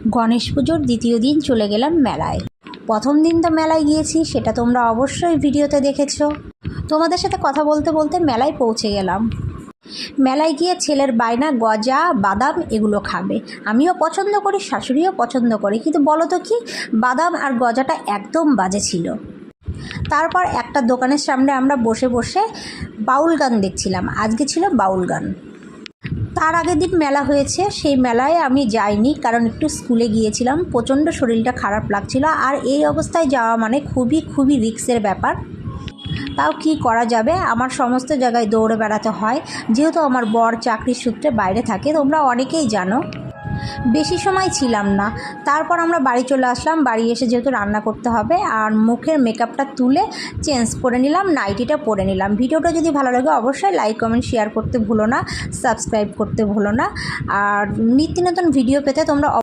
গণেশ পুজোর দ্বিতীয় দিন চলে গেলাম মেলায়। প্রথম দিন তো মেলায় গিয়েছি, সেটা তোমরা অবশ্যই ভিডিওতে দেখেছো। তোমাদের সাথে কথা বলতে বলতে মেলায় পৌঁছে গেলাম। মেলায় গিয়ে ছেলের বায়না গজা বাদাম এগুলো খাবে। আমিও পছন্দ করি, শাশুড়িও পছন্দ করে, কিন্তু বলো তো কি, বাদাম আর গজাটা একদম বাজে ছিল। তারপর একটা দোকানের সামনে আমরা বসে বসে বাউল গান দেখছিলাম। আজকে ছিল বাউল গান। তার আগের দিন মেলা হয়েছে, সেই মেলায় আমি যাইনি, কারণ একটু স্কুলে গিয়েছিলাম, প্রচণ্ড শরীরটা খারাপ লাগছিল। আর এই অবস্থায় যাওয়া মানে খুবই রিস্কের ব্যাপার। তাও কি করা যাবে, আমার সমস্ত জায়গায় দৌড়ে বেড়াতে হয়, যেহেতু আমার বর চাকরির সূত্রে বাইরে থাকে, তোমরা অনেকেই জানো। বেশি সময় ছিলাম না। তারপর আমরা বাড়ি চলে আসলাম। বাড়ি এসে যেহেতু রান্না করতে হবে, আর মুখের মেকআপটা তুলে চেঞ্জ করে নিলাম, নাইটিটা পরে নিলাম। ভিডিওটা যদি ভালো লাগে অবশ্যই লাইক কমেন্ট শেয়ার করতে ভুলো না, সাবস্ক্রাইব করতে ভুলো না। আর নিত্য নতুন ভিডিও পেতে তোমরা